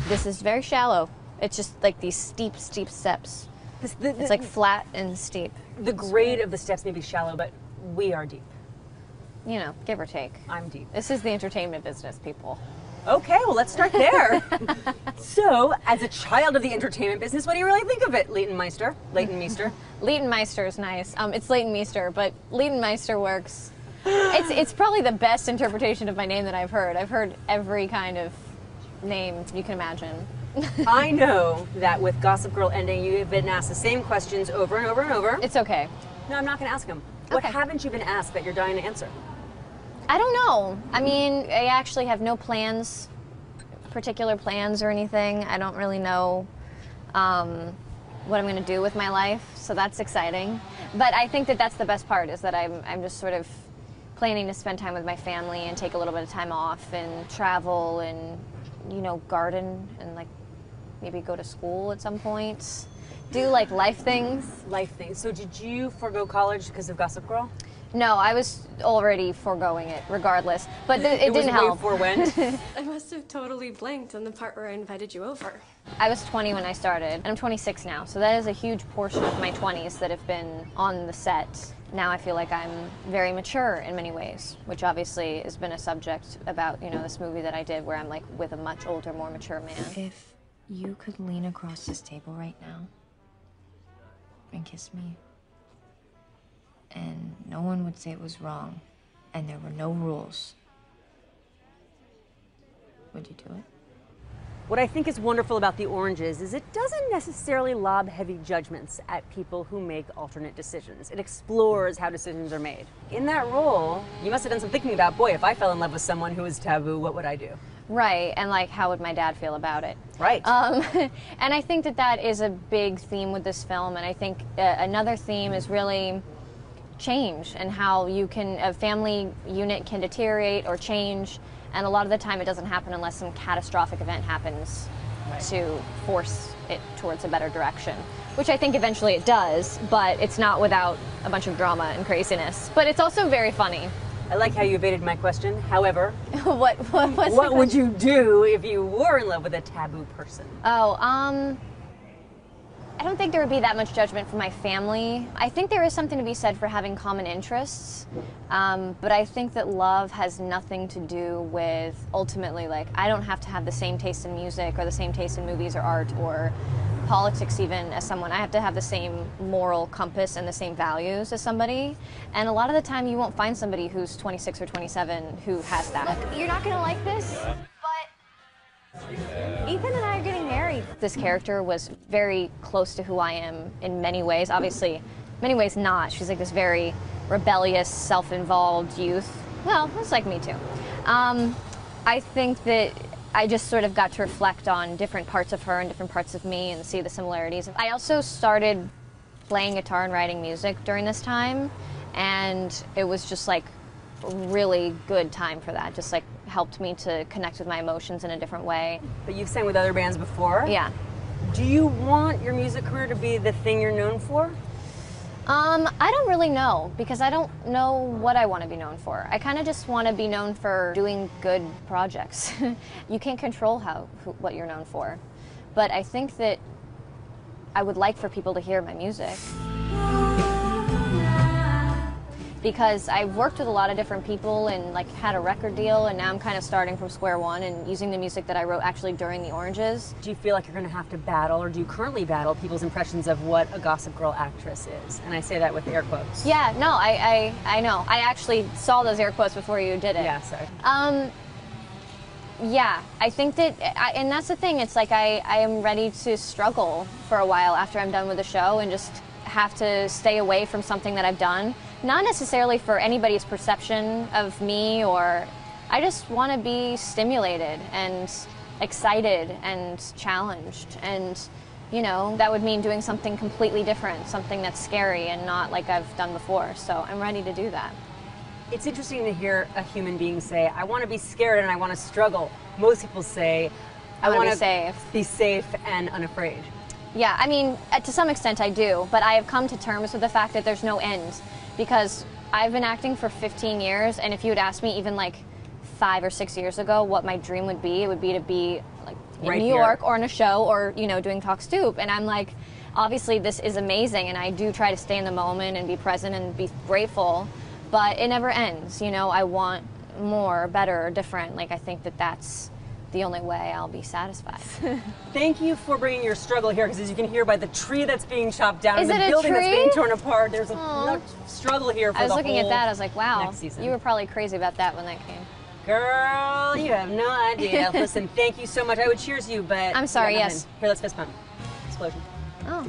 This is very shallow. It's just like these steep steps. It's like flat and steep. The grade of the steps may be shallow, but we are deep. You know, give or take. I'm deep. This is the entertainment business, people. Okay, well, let's start there. So, as a child of the entertainment business, what do you really think of it, Leighton Meester? Leighton Meester? Leighton Meester is nice. It's Leighton Meester, but Leighton Meester works. It's probably the best interpretation of my name that I've heard. I've heard every kind of name you can imagine. I know that with Gossip Girl ending, you have been asked the same questions over and over and over. It's okay. No, I'm not going to ask them. What haven't you been asked that you're dying to answer? I don't know. I mean, I actually have no plans, particular plans or anything. I don't really know what I'm going to do with my life, so that's exciting. But I think that that's the best part, is that I'm just sort of planning to spend time with my family and take a little bit of time off and travel and, you know, garden and like maybe go to school at some point. Do like life things. Life things. So did you forego college because of Gossip Girl? No, I was already foregoing it regardless, but it didn't help. Forewent. I must have totally blanked on the part where I invited you over. I was 20 when I started, and I'm 26 now, so that is a huge portion of my 20s that have been on the set. Now I feel like I'm very mature in many ways, which obviously has been a subject about, you know, this movie that I did where I'm like with a much older, more mature man. If you could lean across this table right now and kiss me, and no one would say it was wrong, and there were no rules, would you do it? What I think is wonderful about The Oranges is it doesn't necessarily lob heavy judgments at people who make alternate decisions. It explores how decisions are made. In that role, you must have done some thinking about, boy, if I fell in love with someone who was taboo, what would I do? Right, and like, how would my dad feel about it? Right. And I think that that is a big theme with this film, and I think another theme is really change and how a family unit can deteriorate or change, and a lot of the time it doesn't happen unless some catastrophic event happens to force it towards a better direction, which I think eventually it does, but it's not without a bunch of drama and craziness. But it's also very funny. I like how you evaded my question. However, what would you do if you were in love with a taboo person? Oh, I don't think there would be that much judgment from my family. I think there is something to be said for having common interests, but I think that love has nothing to do with, ultimately, like, I don't have to have the same taste in music or the same taste in movies or art or politics even as someone. I have to have the same moral compass and the same values as somebody, and a lot of the time you won't find somebody who's 26 or 27 who has that. Look, you're not gonna like this, but Ethan and I are getting married. This character was very close to who I am in many ways. Obviously, many ways not. She's like this very rebellious, self-involved youth. Well, it's like me too. I think that I just sort of got to reflect on different parts of her and different parts of me and see the similarities. I also started playing guitar and writing music during this time, and it was just like a really good time for that. Just like helped me to connect with my emotions in a different way. But you've sang with other bands before. Yeah. Do you want your music career to be the thing you're known for? I don't really know, because I don't know what I want to be known for. I kind of just want to be known for doing good projects. You can't control what you're known for. But I think that I would like for people to hear my music. Because I've worked with a lot of different people and like had a record deal, and now I'm kind of starting from square one and using the music that I wrote actually during The Oranges. Do you feel like you're going to have to battle, or do you currently battle people's impressions of what a Gossip Girl actress is? And I say that with air quotes. Yeah, no, I know. I actually saw those air quotes before you did it. Yeah, sorry. Yeah, I think that, and that's the thing, it's like I am ready to struggle for a while after I'm done with the show and just have to stay away from something that I've done. Not necessarily for anybody's perception of me, or I just want to be stimulated and excited and challenged, and you know, that would mean doing something completely different, something that's scary and not like I've done before, so I'm ready to do that. It's interesting to hear a human being say, I want to be scared and I want to struggle. Most people say, I want to be safe and unafraid. Yeah, I mean, to some extent I do, but I have come to terms with the fact that there's no end, because I've been acting for 15 years, and if you had asked me even like 5 or 6 years ago what my dream would be, it would be to be like in Right New here. York or in a show or, you know, doing Talk Stoop. And I'm like, obviously this is amazing, and I do try to stay in the moment and be present and be grateful, but it never ends. You know, I want more, better, different. Like, I think that that's the only way I'll be satisfied. Thank you for bringing your struggle here, because as you can hear by the tree that's being chopped down Is and it the a building that's tree? being torn apart, there's a struggle here for I was the looking at whole that, I was like, wow, next season. you were probably crazy about that when that came. Girl, you have no idea. Listen, thank you so much. I would cheers you, but I'm sorry, you got yes. nothing. Here, let's fist bump. Explosion. Oh.